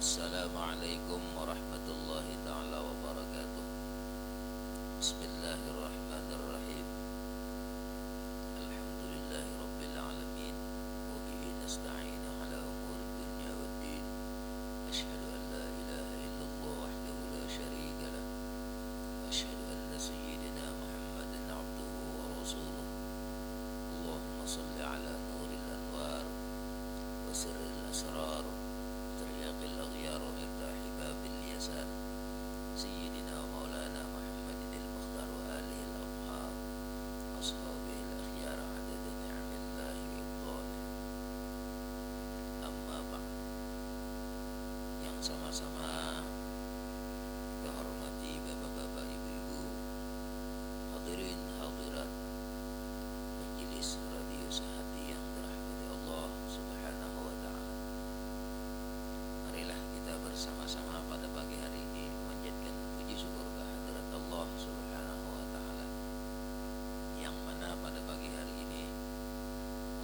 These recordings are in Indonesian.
Assalamualaikum warahmatullahi ta'ala wabarakatuh. Bismillahirrahmanirrahim. Alhamdulillahi rabbil alamin. Wa bihi nasta'inu ala umuri dunya waddin. Ashhadu an la ilaha illallah wahdahu la syarika lah. Wa ashhadu anna sayyidina Muhammadan abduhu wa rasuluh. Allahumma salli ala nuril anwar wa sirril asrar. الأغيار ومفتاح باب اليسار سيدنا ومولانا محمد المختار وآله الأطهار أصحابه الأخيار عدد نعم الله وإفضاله. Amma ba'd. Yang sama-sama kita hormati bapak-bapak, ibu-ibu, hadirin hadirat majelis radio Sehati yang dirahmati Allah Subhanahu wa taala. Marilah kita bersama-sama pada pagi hari ini memanjatkan puji syukur kehadirat Allah Subhanahu wa taala, yang mana pada pagi hari ini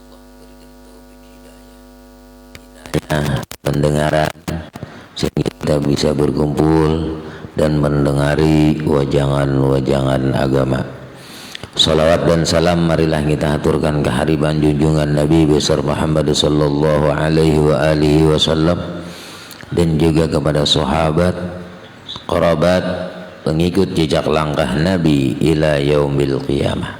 Allah berikan taufik hidayah pendengaran sehingga kita bisa berkumpul dan mendengari wajangan-wajangan agama. Salawat dan salam marilah kita aturkan kehadiran junjungan Nabi besar Muhammad sallallahu alaihi wa alihi wasallam, dan juga kepada sahabat, kerabat, pengikut jejak langkah Nabi ila yaumil qiyamah.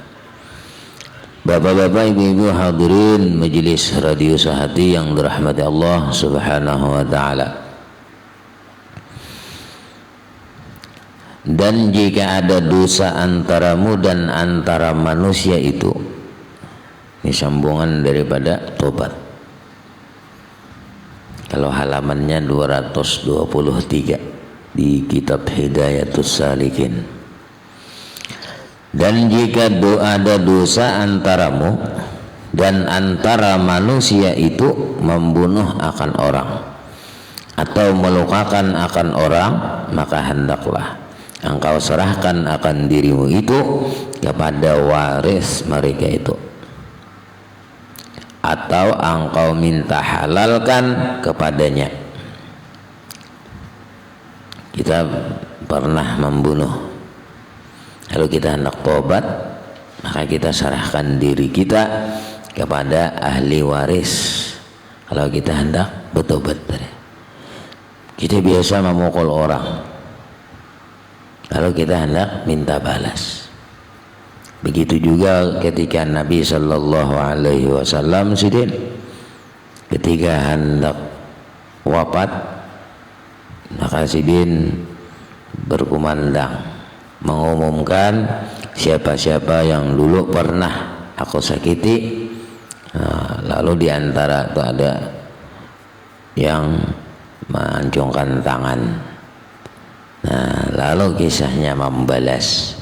Bapak-bapak, ibu-ibu hadirin majelis radio Sehati yang dirahmati Allah Subhanahu wa taala. Dan jika ada dosa antaramu dan antara manusia itu, ini sambungan daripada tobat. Kalau halamannya 223 di kitab Hidayatus Salikin. Dan jika ada dosa antaramu dan antara manusia itu membunuh akan orang atau melukakan akan orang, maka hendaklah engkau serahkan akan dirimu itu kepada waris mereka itu, atau engkau minta halalkan kepadanya. Kita pernah membunuh, lalu kita hendak tobat, maka kita serahkan diri kita kepada ahli waris. Kalau kita hendak bertobat, kita biasa memukul orang, lalu kita hendak minta balas. Begitu juga ketika Nabi sallallahu alaihi wasallam ketika hendak wafat, maka Sidin berkumandang mengumumkan siapa-siapa yang dulu pernah aku sakiti. Lalu diantara itu ada yang mengancungkan tangan. Lalu kisahnya membalas.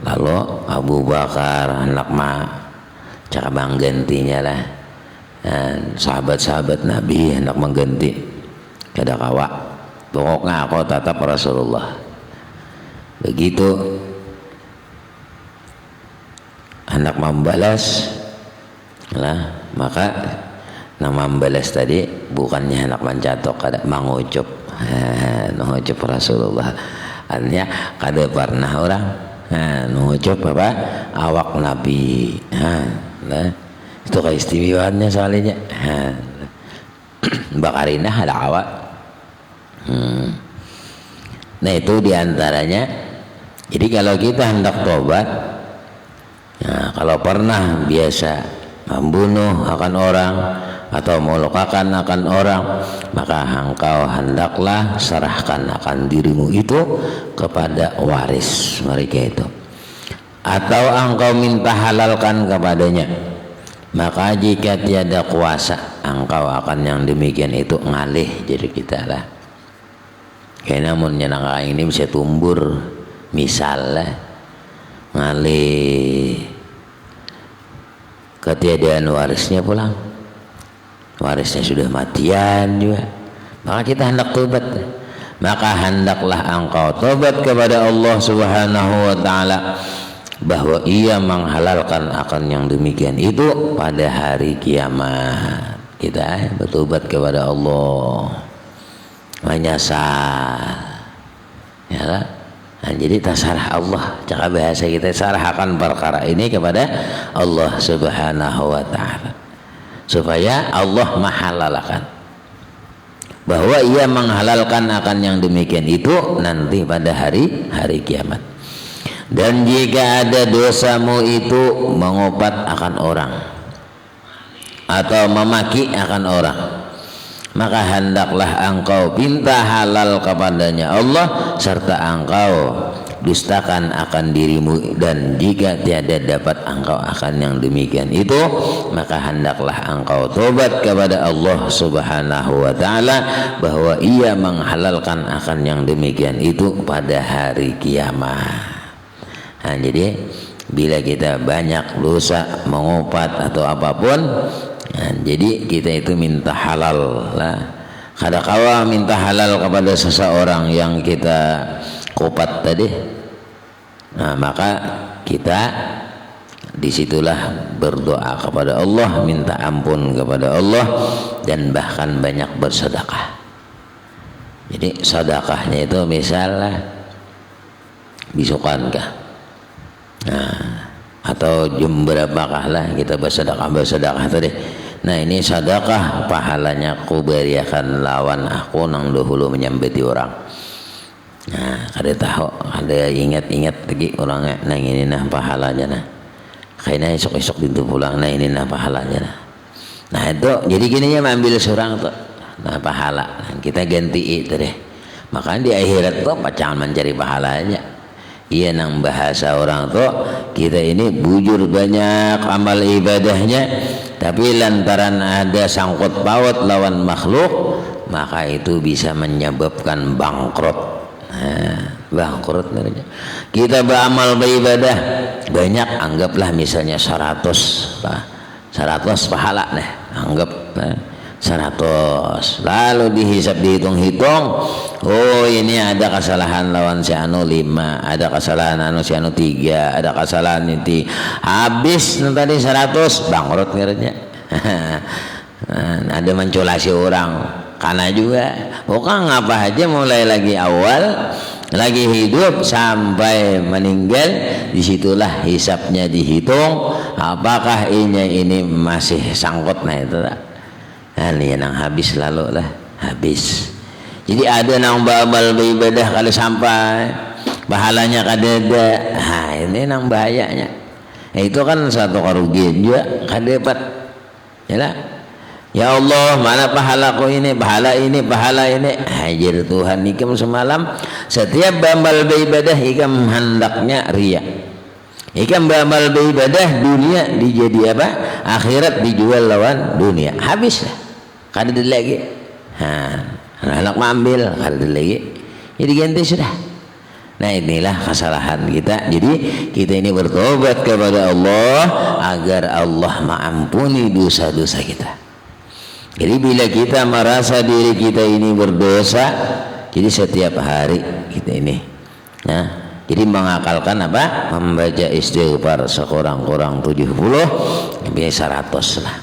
Lalu Abu Bakar anak cara menggantinya lah, sahabat-sahabat Nabi hendak mengganti. Kada kawa, pokoknya aku tetap Rasulullah. Begitu hendak membalas lah, maka nama membalas tadi bukannya hendak mencatok, kada mengucup, mengucup Rasulullah. Artinya kada pernah orang mengucup apa awak Nabi. Nah, itu keistimewaannya soalnya. Bakarina ada awak. Nah, itu diantaranya. Jadi kalau kita hendak tobat, kalau pernah biasa membunuh akan orang atau melukakan akan orang, maka engkau hendaklah serahkan akan dirimu itu kepada waris mereka itu, atau engkau minta halalkan kepadanya. Maka jika tiada kuasa, engkau akan yang demikian itu ngalih jadi kita lah. Karena namun nyenang ini bisa tumbur, misalnya ngalih ketiadaan warisnya pulang, warisnya sudah matian juga, maka kita hendak tobat. Maka hendaklah engkau tobat kepada Allah Subhanahu wa taala bahwa ia menghalalkan akan yang demikian itu pada hari kiamat. kita bertobat kepada Allah, menyesal, ya kan? Nah, jadi tasarah Allah, cara bahasa kita sarahkan perkara ini kepada Allah Subhanahu wa taala supaya Allah menghalalkan, bahwa ia menghalalkan akan yang demikian itu nanti pada hari kiamat. Dan jika ada dosamu itu mengopat akan orang atau memaki akan orang, maka hendaklah engkau minta halal kepadanya Allah, serta engkau dustakan akan dirimu. Dan jika tiada dapat engkau akan yang demikian itu, maka hendaklah engkau tobat kepada Allah Subhanahu wa taala bahwa ia menghalalkan akan yang demikian itu pada hari kiamat. Nah, jadi bila kita banyak dosa, mengopat atau apapun, nah, jadi kita itu minta halal lah. Kadang-kala minta halal kepada seseorang yang kita kopat tadi, nah maka kita disitulah berdoa kepada Allah, minta ampun kepada Allah, dan bahkan banyak bersedekah. Jadi sedekahnya itu misalnya bisukankah, nah, atau jam berapakah lah kita bersedekah tadi. Nah, ini sedekah pahalanya ku beriakan lawan aku nang dahulu menyambeti orang. Nah, kada tahu, ada ingat-ingat lagi orangnya nang ini nah pahalanya nah. Kayaknya esok-esok itu pulang, nah ini nah pahalanya nah. Nah itu jadi gininya ambil seorang tuh, nah pahala nah, kita ganti itu deh. Makanya di akhirat tuh pacangan mencari pahalanya. Iya nang bahasa orang tuh kita ini bujur banyak amal ibadahnya, tapi lantaran ada sangkut paut lawan makhluk, maka itu bisa menyebabkan bangkrut. Nah, bangkrut namanya. Kita beramal beribadah banyak, anggaplah misalnya 100 pahala nih, anggap 100, lalu dihisap, dihitung-hitung, oh ini ada kesalahan lawan si anu 5, ada kesalahan anu si anu 3, ada kesalahan itu, habis tadi 100, bangkrut ngernya. Ada menculasi orang karena juga bukan ngapa aja mulai lagi awal, lagi hidup sampai meninggal, disitulah hisapnya dihitung, apakah ini masih sangkut. Nah itu lah, nah ini yang habis lalu lah habis. Jadi ada nang beramal beribadah kalau sampai pahalanya kadada, nah ini nang bahayanya. Itu kan satu kerugian juga kadepat, ya lah. Ya Allah, mana pahalaku ini, pahala ini. Hajar Tuhan ikam semalam setiap beramal beribadah ikam hendaknya riya. Ikam beramal beribadah dunia dijadi apa? Akhirat dijual lawan dunia. Habis lah. Kada ada lagi. Anak mengambil kada ada lagi. Jadi ganti sudah. Nah inilah kesalahan kita. Jadi kita ini bertobat kepada Allah agar Allah mengampuni dosa-dosa kita. Jadi bila kita merasa diri kita ini berdosa, jadi setiap hari kita ini, nah, jadi mengakalkan apa? Membaca istighfar sekurang-kurang 70, sampai 100 lah.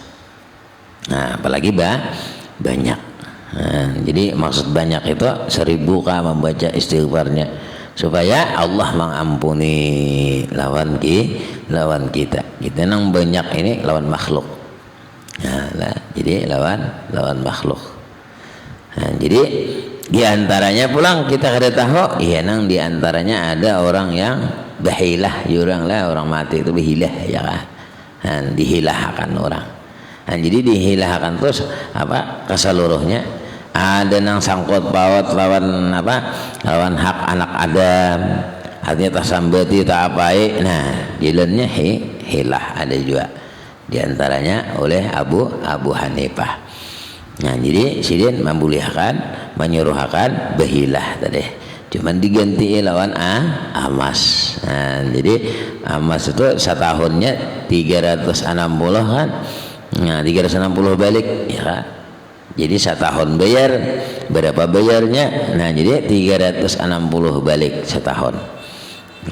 Nah, apalagi banyak. Nah, jadi maksud banyak itu 1000 kah membaca istighfarnya supaya Allah mengampuni lawan kita. Kita nang banyak ini lawan makhluk. Nah, jadi lawan makhluk. Nah, jadi diantaranya pulang kita kada tahu, iya nang diantaranya ada orang yang bahilah, orang mati itu bahilah ya kan. Nah, dihilahkan orang. Nah, jadi dihilahkan terus apa keseluruhnya. Ada nang sangkut paut lawan hak anak Adam, artinya tasambati tak apai. Nah, jalannya hilah ada juga. Di antaranya oleh Abu Hanifah. Nah, jadi sidin membolehkan, menyuruhkan bahilah tadi. Cuman diganti lawan amas. Nah, jadi amas itu setahunnya 360 kan. Nah, 360 balik ya kan. Jadi setahun bayar berapa bayarnya? Nah, jadi 360 balik setahun.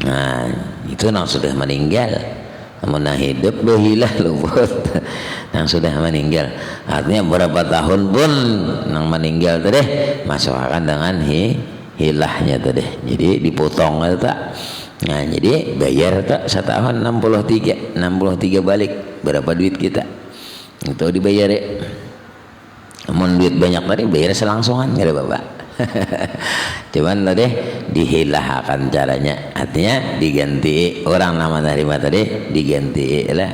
Nah, itu nang sudah meninggal. namun yang hidup behilah luput yang sudah meninggal. Artinya berapa tahun pun yang meninggal tadi masuk akan dengan hilahnya tadi. Jadi dipotong tak. Nah jadi bayar tak setahun 63 balik berapa duit kita itu dibayar ya. Namun duit banyak tadi bayar selangsungan nggak ada bapak. Cuman tadi dihilahkan caranya, artinya diganti orang nama terima tadi diganti lah.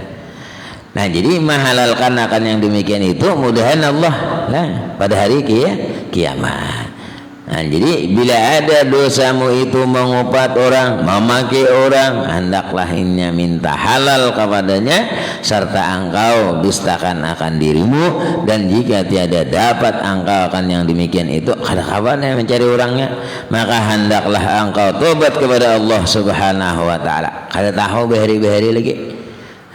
Nah jadi menghalalkan akan yang demikian itu mudahan Allah lah pada hari kiamat. Nah jadi bila ada dosamu itu mengupat orang, memaki orang, hendaklah innya minta halal kepadanya, serta engkau dustakan akan dirimu, dan jika tiada dapat engkau akan yang demikian itu, kada kapan yang mencari orangnya, maka hendaklah engkau tobat kepada Allah Subhanahu wa taala. Kada tahu behari-behari lagi.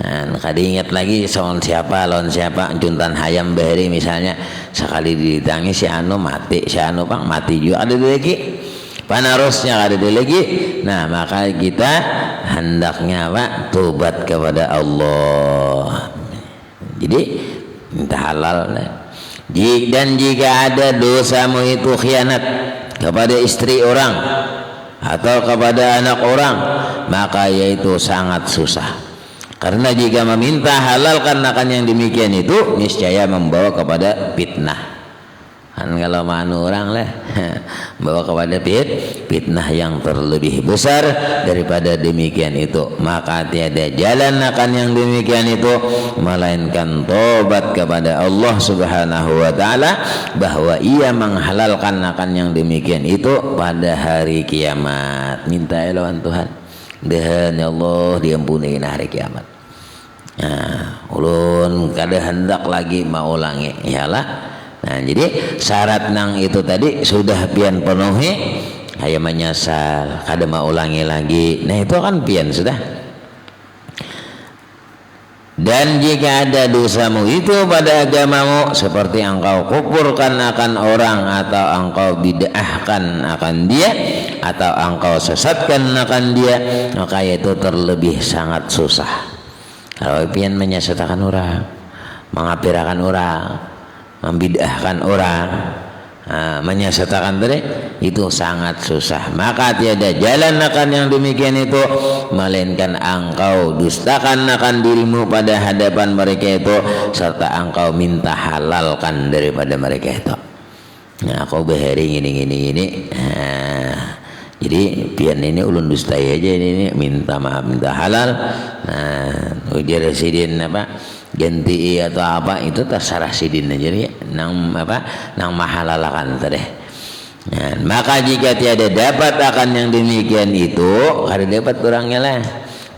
Nah, kada ingat lagi lawan siapa juntan hayam behari misalnya sekali ditangi si anu mati, si anu pang mati juga ada lagi panarosnya ada lagi. Nah maka kita hendaknya apa tobat kepada Allah, jadi minta halal. Dan jika ada dosamu itu khianat kepada istri orang atau kepada anak orang, maka yaitu sangat susah. Karena jika meminta halal karena kan yang demikian itu niscaya membawa kepada fitnah. Kan kalau manu orang lah membawa kepada fitnah yang terlebih besar daripada demikian itu. Maka tiada jalan akan yang demikian itu melainkan tobat kepada Allah Subhanahu wa taala, bahwa ia menghalalkan akan yang demikian itu pada hari kiamat. Minta lawan Tuhan. Dan ya Allah diampuni hari kiamat. Nah, ulun kada hendak lagi mau ulangi iyalah. Nah, jadi syarat nang itu tadi sudah pian penuhi, kayak menyesal, kada mau ulangi lagi. Nah, itu kan pian sudah. Dan jika ada dosamu itu pada agamamu seperti engkau kufurkan akan orang, atau engkau bid'ahkan akan dia, atau engkau sesatkan akan dia, maka itu terlebih sangat susah. Kalau pian menyesatkan orang, mengapirakan orang, membid'ahkan orang, menyesatkan tadi itu sangat susah. Maka tiada jalan akan yang demikian itu melainkan engkau dustakan akan dirimu pada hadapan mereka itu, serta engkau minta halalkan daripada mereka itu. Nah, aku beheri gini. Jadi pian ini ulun dustai aja ini minta maaf, minta halal. Nah, ujar sidin apa ganti atau apa itu terserah sidin aja ya. Nang mahalalakan tadi. Nah, maka jika tiada dapat akan yang demikian itu, kada dapat orangnya lah,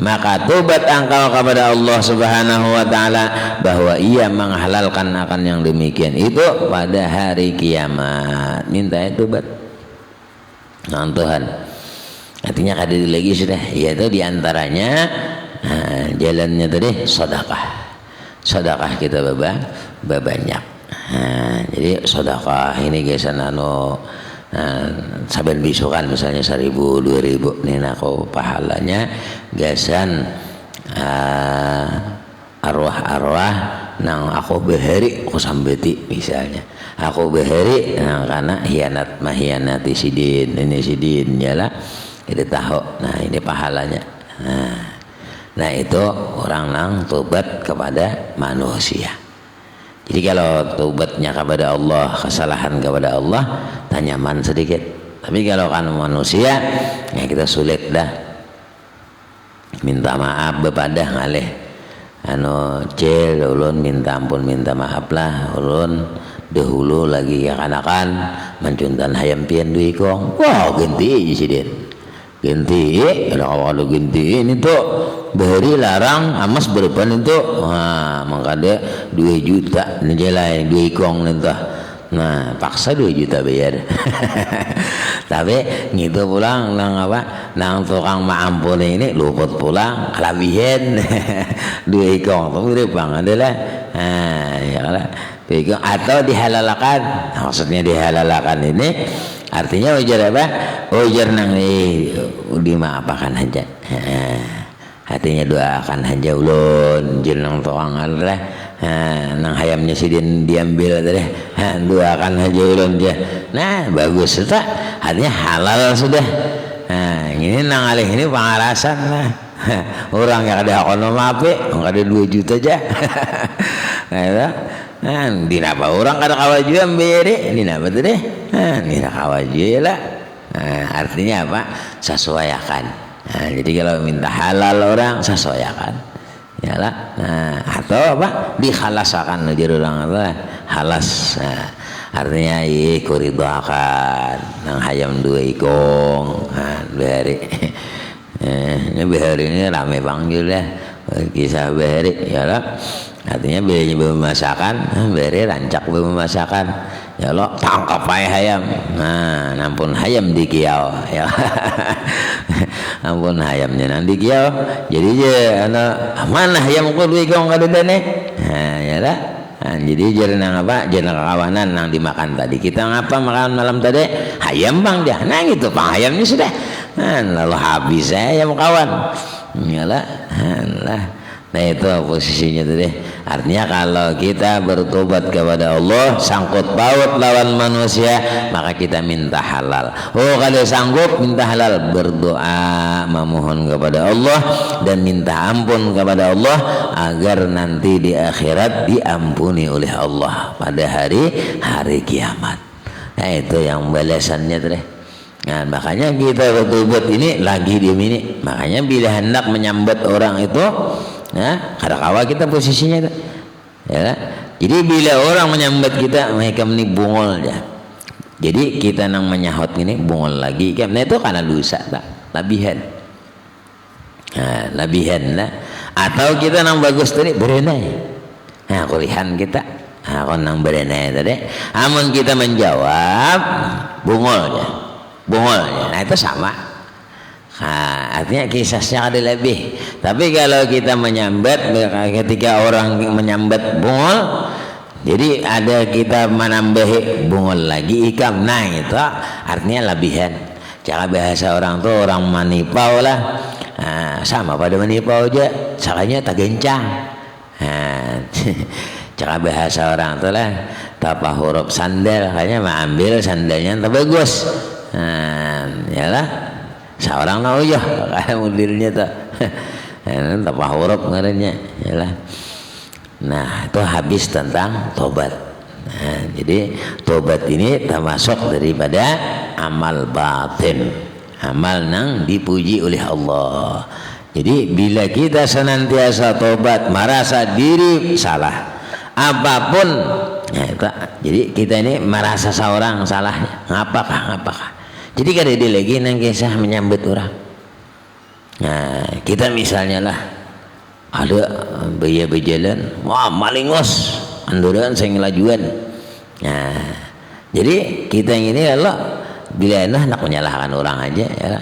maka tobat engkau kepada Allah Subhanahu wa taala bahwa ia menghalalkan akan yang demikian itu pada hari kiamat. Minta tobat. Nah, Tuhan. Artinya kada lagi sudah, yaitu diantaranya jalannya tadi sedekah kita banyak. Jadi sedekah ini guys saben bisukan misalnya 1.000 2.000 nih aku pahalanya gasan arwah-arwah nang aku beheri aku sambeti misalnya. Aku beheri karena hianati sidin ini sidin jala kita tahu. Nah ini pahalanya. Nah itu orang nang tobat kepada manusia. Jadi kalau tobatnya kepada Allah, kesalahan kepada Allah tanyaman sedikit. Tapi kalau kan manusia ya kita sulit dah minta maaf bepadah ngalih ulun minta ampun minta maaf lah ulun dahulu lagi kanakan mencuntan hayam pian duit kong. Wah ganti sidin ganti kalau ganti ini tuh bahari larang amas berdepan itu mengkada 2 juta njelai 2 kong nentah. Nah paksa 2 juta bayar. Tapi gitu pulang nang tukang maampun ini luput pulang kelabihan 2 kong tuh mirip banget adalah ya lah atau dihalalkan. Maksudnya dihalalkan ini artinya ujar apa? Ujar nang dimaapakan aja. artinya doakan haja ulun jeneng toang adalah nang hayamnya sidin diambil teh doakan haja ulun dia. Nah bagus itu artinya halal sudah. Nah ini nang alih ini pangarasan lah. Orang yang ada ekonomi apa ada 2 juta aja. Nah dina apa orang kada kawajuan beri dina apa tuh deh dina kawajuan lah. Artinya apa sesuaikan. Nah, jadi kalau minta halal orang sesuaikan ya lah. Nah atau apa dikhalasakan ujar orang apa halas. Nah, artinya kuridoakan nang hayam 2 ikong beri. Ini behari ini rame panggil ya kisah behari ya lah. Artinya behari bermasakan behari rancak bermasakan ya lo tangkap aja hayam. Nah nampun hayam di kiau ya. Ampun hayamnya nang di kiau jadi je mana hayam ku duit kau kada dene. Nah ya lah. Nah, jadi jadi nang apa jadi kawanan nang dimakan tadi kita ngapa makan malam tadi hayam bang dia nah gitu bang hayamnya sudah lalu habis saya mau kawan iyalah nah itu posisinya tadi. Artinya kalau kita bertobat kepada Allah sangkut paut lawan manusia maka kita minta halal. Kalau sanggup minta halal berdoa memohon kepada Allah dan minta ampun kepada Allah agar nanti di akhirat diampuni oleh Allah pada hari kiamat. Nah itu yang balasannya tadi. Nah makanya kita bertobat ini lagi di sini. Makanya bila hendak menyambat orang itu nah, kada kawa kita posisinya ya. Jadi bila orang menyambat kita mereka ini bungol ya. Jadi kita nang menyahut ini bungol lagi. Nah itu karena dosa tak labihan. Nah, labihan lah. Atau kita nang bagus tadi berenai. Nah, kulihan kita. Nah, kon nang berenai tadi. Amun kita menjawab bungolnya. Bungolnya. Nah itu sama. Nah, artinya kisahnya ada lebih. Tapi kalau kita menyambat ketika orang menyambat bungol, jadi ada kita menambah bungol lagi ikam. Nah itu artinya lebihan. Cara bahasa orang tuh orang manipau lah. Nah, sama pada manipau aja. Caranya tak gencang. Nah, cara bahasa orang tuh lah. Tapa huruf sandal, kayaknya mengambil sandalnya tak bagus. Nah, yalah. Seorang nak ujah kayak mudirnya tak, tapa huruf ngarannya, yalah. Nah itu habis tentang tobat. Nah, jadi tobat ini termasuk daripada amal batin, amal nang dipuji oleh Allah. Jadi bila kita senantiasa tobat, merasa diri salah, apapun, ya, itu, jadi kita ini merasa seorang salahnya, ngapakah. Jadi kada dia lagi nang kisah menyambut orang. Nah, kita misalnya lah ada baya berjalan, wah malingos, anduran saya ngelajuan. Nah, jadi kita ini Allah bila nak menyalahkan orang aja ya,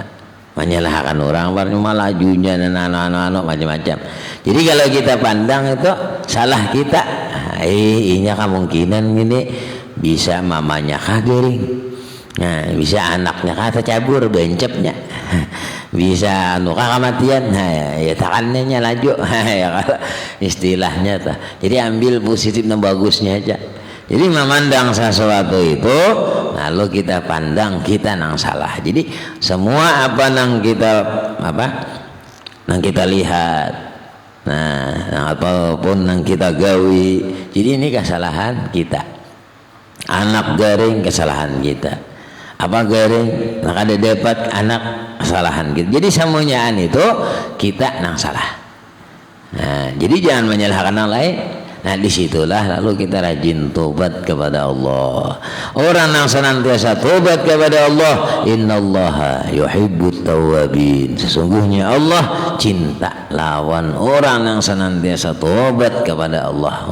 menyalahkan orang baru malah lajunya anak-anak macam-macam. Jadi kalau kita pandang itu salah kita, ini kemungkinan ini bisa mamanya kagering. Nah, bisa anaknya kata cabur bencepnya, bisa nuka kematian, nah, ya takannya laju, ya kalau istilahnya tuh. Jadi ambil positif dan bagusnya aja. Jadi memandang sesuatu itu, lalu kita pandang kita nang salah. Jadi semua apa nang kita lihat, nah apapun nang kita gawi, jadi ini kesalahan kita. Anak garing kesalahan kita. Apa garing nak ada dapat anak kesalahan gitu. Jadi semuanya itu kita nang salah. Nah, jadi jangan menyalahkan orang lain. Nah, disitulah lalu kita rajin tobat kepada Allah. Orang yang senantiasa tobat kepada Allah, innallaha yuhibbut tawwabin. Sesungguhnya Allah cinta lawan orang yang senantiasa tobat kepada Allah.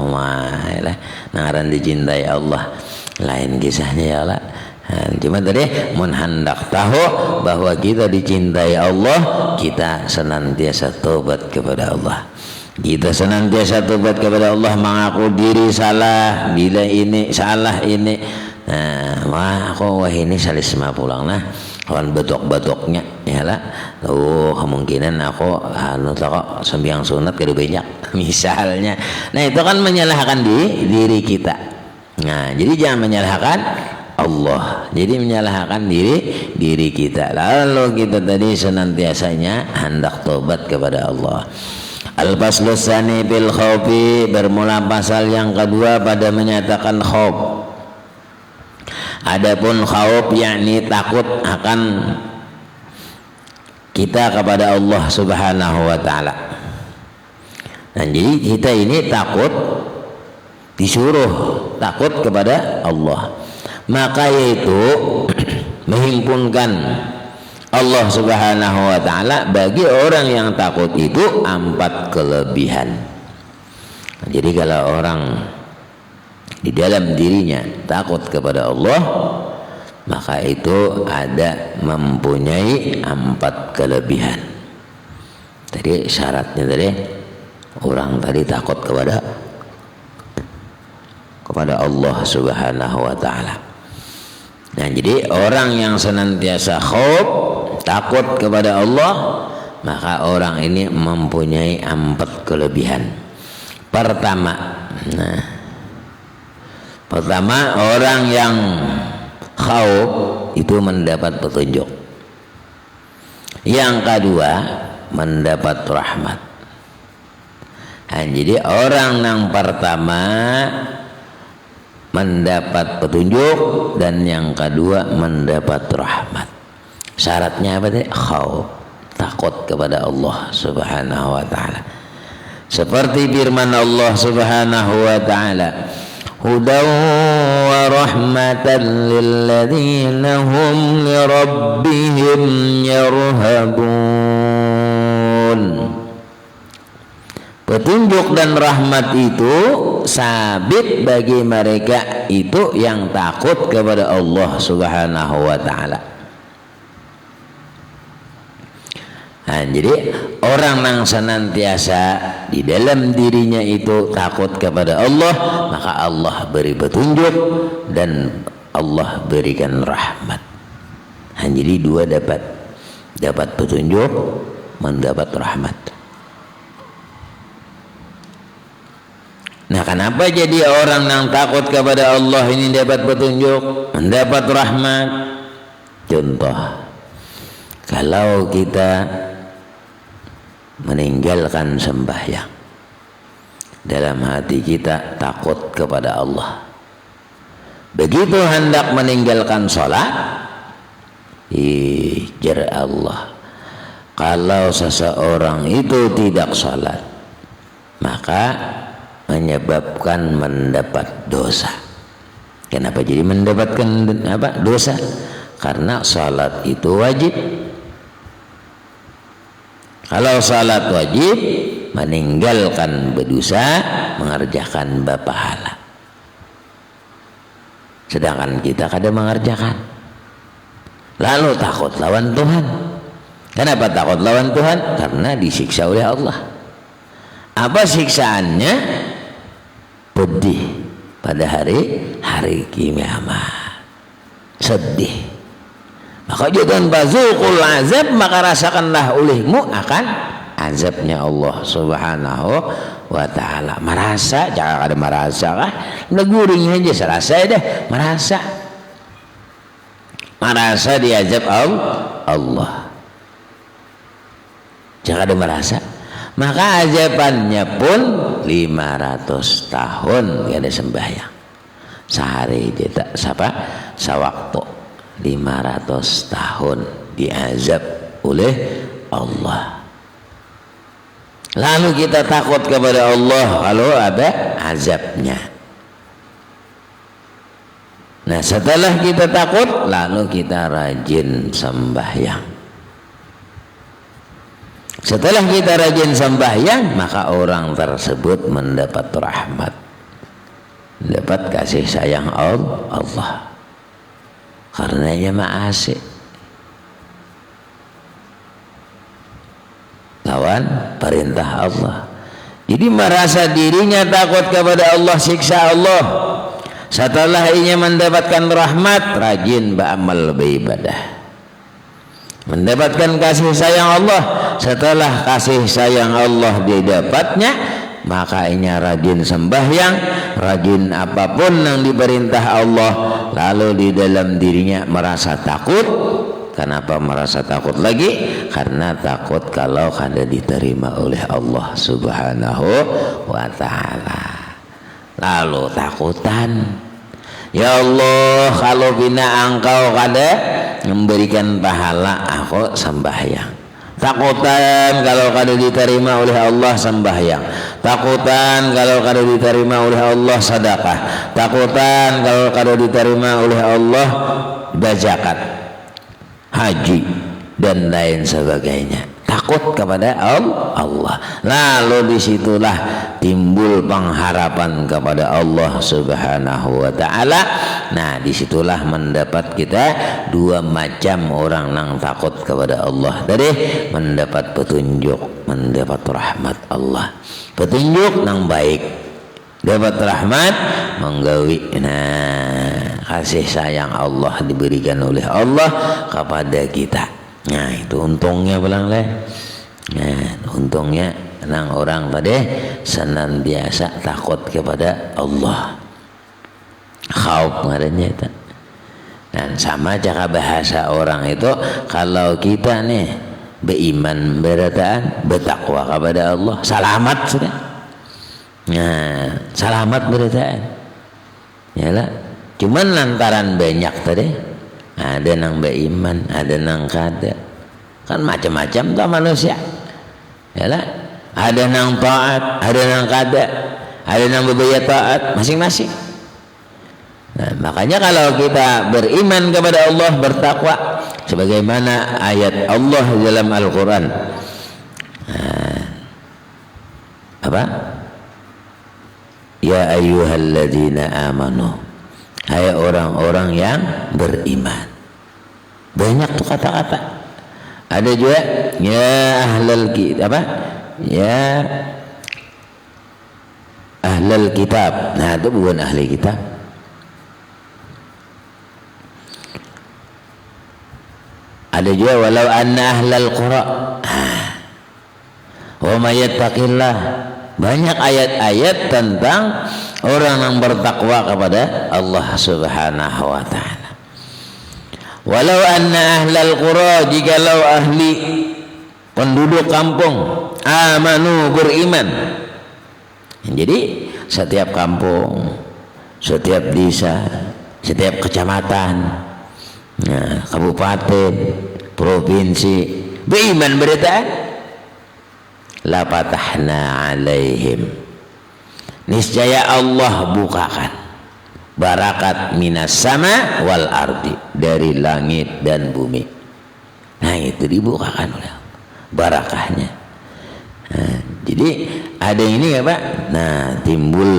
Ngaran dicintai Allah. Lain kisahnya ya Allah. Cuma tadi mun hendak tahu bahwa kita dicintai Allah, kita senantiasa tobat kepada Allah. Kita senantiasa tobat kepada Allah, mengaku diri salah, bila ini salah ini. Nah, wah ini salisma pulang nah, kawan batok-batoknya ya lah, kemungkinan aku kok sembiang sunat kudu banyak misalnya. Nah itu kan menyalahkan diri kita. Nah jadi jangan menyalahkan Allah, jadi menyalahkan diri kita. Lalu kita tadi senantiasanya hendak tobat kepada Allah. Al-faslu tsani bil khaufi, bermula pasal yang kedua pada menyatakan khauf. Adapun khauf yakni takut akan kita kepada Allah Subhanahu wa taala. Dan jadi kita ini takut, disuruh takut kepada Allah. Maka yaitu menghimpunkan Allah Subhanahu wa taala bagi orang yang takut itu 4 kelebihan. Jadi kalau orang di dalam dirinya takut kepada Allah, maka itu ada mempunyai 4 kelebihan. Tadi syaratnya tadi orang tadi takut kepada Allah Subhanahu wa taala. Nah, jadi orang yang senantiasa khauf, takut kepada Allah, maka orang ini mempunyai 4 kelebihan. Pertama, orang yang khauf itu mendapat petunjuk. Yang kedua, mendapat rahmat. Nah, jadi orang yang pertama mendapat petunjuk dan yang kedua mendapat rahmat. Syaratnya apa tadi? Khauf, takut kepada Allah Subhanahu wa taala. Seperti firman Allah Subhanahu wa taala, hudaw wa rahmatan lil ladzina hum li rabbihim yarhabun. Petunjuk dan rahmat itu sabit bagi mereka itu yang takut kepada Allah Subhanahu wa taala. Nah, jadi orang yang senantiasa di dalam dirinya itu takut kepada Allah, maka Allah beri petunjuk dan Allah berikan rahmat. Nah, jadi dua dapat petunjuk, mendapat rahmat. Nah, kenapa jadi orang yang takut kepada Allah ini dapat petunjuk, mendapat rahmat? Contoh, kalau kita meninggalkan sembahyang, dalam hati kita takut kepada Allah. Begitu hendak meninggalkan sholat, jar Allah, kalau seseorang itu tidak sholat, maka menyebabkan mendapat dosa. Kenapa jadi mendapatkan dosa? Karena salat itu wajib. Kalau salat wajib, meninggalkan berdosa, mengerjakan pahala. Sedangkan kita kadang mengerjakan. Lalu takut lawan Tuhan. Kenapa takut lawan Tuhan? Karena disiksa oleh Allah. Apa siksaannya? Pedih pada hari kiamat, sedih. Maka jangan bazuqul azab, maka rasakanlah olehmu akan azabnya Allah Subhanahu wa taala. Merasa, jangan ada merasa kah? Neguring aja serasa deh, merasa diazab Allah. Jangan ada merasa. Maka azabannya pun 500 tahun gak ada sembahyang. Sehari kita sawaktu 500 tahun diazab oleh Allah. Lalu kita takut kepada Allah kalau ada azabnya. Nah, setelah kita takut, lalu kita rajin sembahyang. Setelah kita rajin sembahyang, maka orang tersebut mendapat rahmat, mendapat kasih sayang Allah, karena ia maha asik. Lawan perintah Allah. Jadi merasa dirinya takut kepada Allah, siksa Allah. Setelah ia mendapatkan rahmat, rajin beramal beribadah. mendapatkan kasih sayang Allah. Setelah kasih sayang Allah didapatnya, makanya rajin sembahyang, rajin apapun yang diperintah Allah. Lalu di dalam dirinya merasa takut. Kenapa merasa takut lagi? Karena takut kalau kada diterima oleh Allah Subhanahu wa ta'ala. Lalu takutan, ya Allah, kalau bina Engkau kada memberikan pahala, aku sembahyang. Takutan kalau kada diterima oleh Allah, sembahyang. Takutan kalau kada diterima oleh Allah, sedekah. Takutan kalau kada diterima oleh Allah, berzakat, haji, dan lain sebagainya. Takut kepada Allah. Lalu disitulah timbul pengharapan kepada Allah Subhanahu wa ta'ala. Nah, disitulah mendapat kita dua macam orang yang takut kepada Allah. Tadi mendapat petunjuk, mendapat rahmat Allah. Petunjuk yang baik, dapat rahmat, menggawi. Nah, kasih sayang Allah diberikan oleh Allah kepada kita. Nah, itu untungnya bilang lah. Nah, untungnya nang orang tadi senantiasa takut kepada Allah. Khauf ngarannya itu. Dan sama cara bahasa orang itu, kalau kita nih beriman, berataan, bertakwa kepada Allah, selamat sudah. Nah, selamat berataan. Yalah, cuman lantaran banyak tadi. Ada nang beriman, ada nang kada. Kan macam-macam tuh manusia. Yalah, ada nang taat, ada nang kada. Ada nang berbaya taat masing-masing. Nah, makanya kalau kita beriman kepada Allah, bertakwa sebagaimana ayat Allah dalam Al-Qur'an. Apa? Ya ayyuhalladzina amanu. Hai orang-orang yang beriman. Banyak tuh kata-kata. Ada juga ya ahlul kitab, apa? Ya ahlul kitab. Nah, itu bukan ahli kitab. Ada juga walau anna ahlal qura. Wa may yattaqillah. Banyak ayat-ayat tentang orang yang bertakwa kepada Allah Subhanahu wa ta'ala. Walau anna ahlal qura, jikalau ahli penduduk kampung amanu, beriman. Jadi setiap kampung, setiap desa, setiap kecamatan, nah, kabupaten, provinsi beriman beritaan, la fatahna alaihim, niscaya Allah bukakan barakat minas sama wal ardi, dari langit dan bumi. Nah, itu dibukakan oleh barakahnya. Nah, jadi ada ini ya Pak. Nah, timbul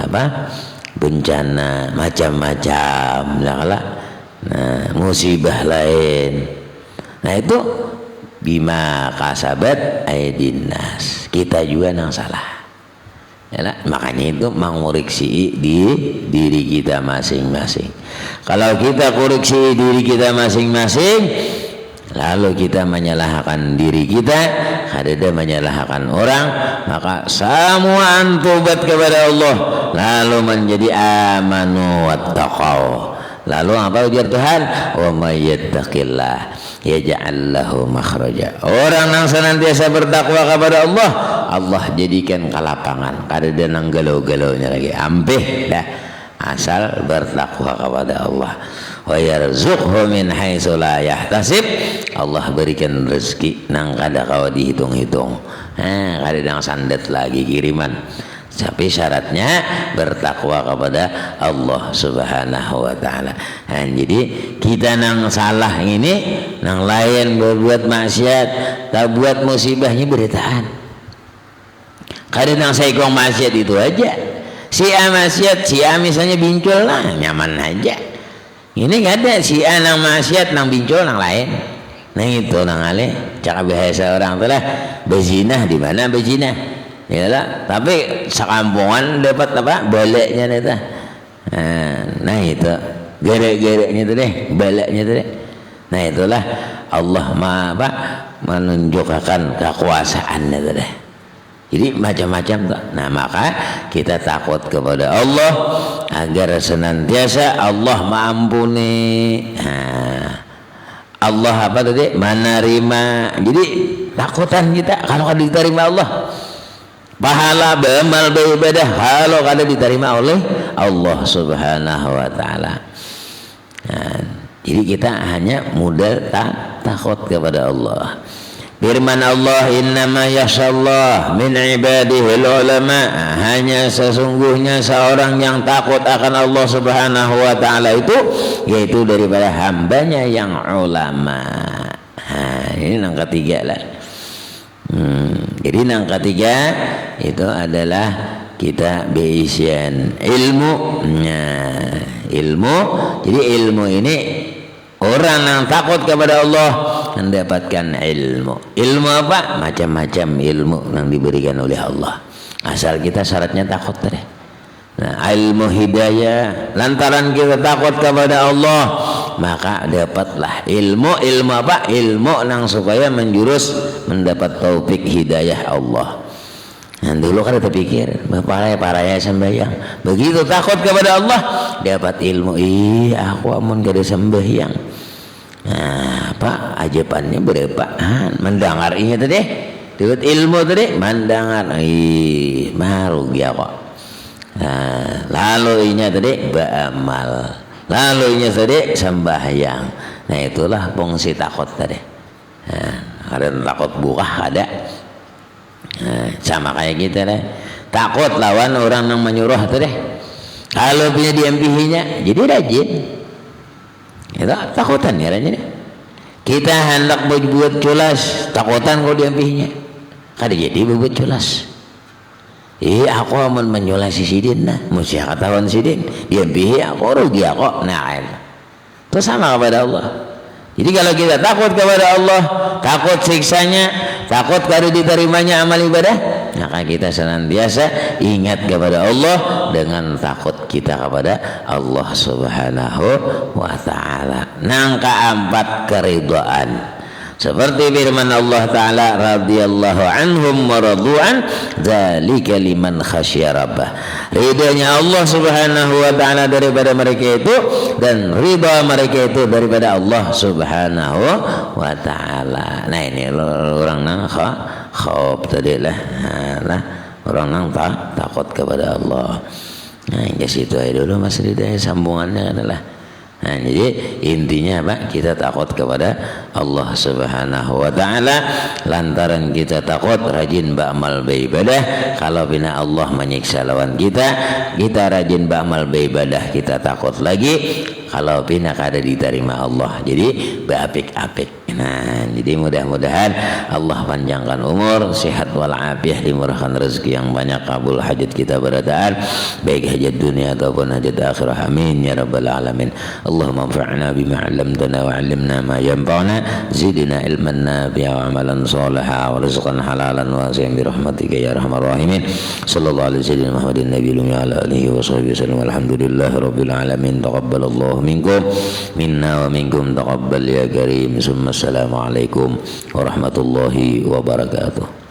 apa? Bencana macam-macam, nah, musibah lain. Nah, itu bima kasabat aydin nas, kita juga yang salah. Yalah, makanya itu mengoreksi di diri kita masing-masing. Kalau kita koreksi diri kita masing-masing, lalu kita menyalahkan diri kita, ada menyalahkan orang, maka semua tobat kepada Allah, lalu menjadi amanu wattaqau. Lalu apa ujar Tuhan? Wa may yattaqillah yaj'al lahu makhraja. Orang yang senantiasa bertakwa kepada Allah, Allah jadikan kelapangan. Kada ada nang galau-galaunya lagi. Ampih dah, asal bertakwa kepada Allah. Wa yarzuqhu min haitsu la yahtasib. Allah berikan rezeki nang kada kau dihitung-hitung. Kada nang sandet lagi kiriman. Tapi syaratnya bertakwa kepada Allah Subhanahu wa ta'ala. Nah, jadi kita nang salah ini, nang lain berbuat maksiat, tak buat musibahnya beritaan. Kadang nang saya kong maksiat itu aja. Si A maksiat, si A misalnya bincul lah, nyaman aja. Ini gak ada si A nang maksiat, nang bincul nang lain. Nah itu nang ale, cakap bahasa orang tu lah, bezinah di mana bezinah? Yalah, tapi sekampungan dapat apa? Baliknya itu. Nah itu gerek-gereknya itu deh, baliknya itu deh. Nah itulah Allah menunjukkan kekuasaannya tadi. Jadi macam-macam tuh. Nah, maka kita takut kepada Allah agar senantiasa Allah mengampuni. Allah menerima. Jadi takutan kita kalau diterima Allah. Pahala beramal beribadah kalau kada diterima oleh Allah Subhanahu wa taala. Jadi kita hanya modal takut kepada Allah. Firman Allah, innama yakhshallah min ibadihi ulama. Hanya sesungguhnya seorang yang takut akan Allah Subhanahu wa taala itu yaitu daripada hambanya yang ulama. Ini yang ketiga lah. Jadi yang ketiga itu adalah kita beisian ilmu. Ilmu. Jadi ilmu ini orang yang takut kepada Allah mendapatkan ilmu. Ilmu apa? Macam-macam ilmu yang diberikan oleh Allah. Asal kita syaratnya takut tadi. Nah, ilmu hidayah. Lantaran kita takut kepada Allah, maka dapatlah ilmu. Ilmu apa? Ilmu yang supaya menjurus mendapat taufik hidayah Allah. Nah, dulu kan kita pikir paraya sembahyang. Begitu takut kepada Allah, dapat ilmu. Aku amun kada sembahyang. Nah, apa ajabannya berapaan? Mendengar ini tadi, dapat ilmu tadi, mendengar. Marugi kok. Nah, lalu ini tadi beramal. Lalu ini tadi sembahyang. Nah, itulah fungsi takut tadi. Nah, ada takut buka ada. Nah, sama kayak kita deh. Takut lawan orang yang menyuruh tadi. Kalau punya diampihinya, jadi rajin. Itu takutan ya rajin. Kita hendak berbuat culas, takutan kalau diampihinya. Kada jadi berbuat culas. Aku aman menyulasi sidin nah, mesti ketahuan sidin. Diampihi aku rugi aku. Nah, itu sama kepada Allah. Jadi kalau kita takut kepada Allah, takut siksanya, takut kada diterimanya amal ibadah, maka kita senantiasa ingat kepada Allah dengan takut kita kepada Allah Subhanahu wa taala. Nang keempat, keridhaan. Seperti firman Allah taala, radhiyallahu anhum wa radu'an, dzalika liman khasyya rabbah. Ridhonya Allah Subhanahu wa taala daripada mereka itu, dan ridha mereka itu daripada Allah Subhanahu wa taala. Nah, ini orang nang khauf tadi lah. Orang nang takut kepada Allah. Nah, ke situ aja dulu Mas Ridha, sambungannya adalah. Nah, jadi intinya apa? Kita takut kepada Allah Subhanahu wa taala. Lantaran kita takut, rajin beramal beribadah. Kalau bina Allah menyiksa lawan kita, kita rajin beramal beribadah, kita takut lagi kalau bina kada diterima Allah. Jadi beapik-apik. Nah, jadi mudah-mudahan Allah panjangkan umur, sehat walafiat, dimurahkan rezeki yang banyak, kabul hajat kita berataan, baik hajat dunia ataupun hajat akhirah. Amin ya rabbal alamin. Allahumma anfa'na bima 'allamtana wa 'allimna ma yanfa'una, zidna ilman nafi'a wa 'amalan shalihan wa rizqan halalan wasi'an bi rahmatika ya arhamar rahimin. Sallallahu alaihi wasallam Muhammadin nabiyil ummi wa ala alihi wa sahbihi wasallam. Alhamdulillahi rabbil alamin. Taqabbalallahu minkum minna wa minkum taqabbal ya karim. Assalamualaikum warahmatullahi wabarakatuh.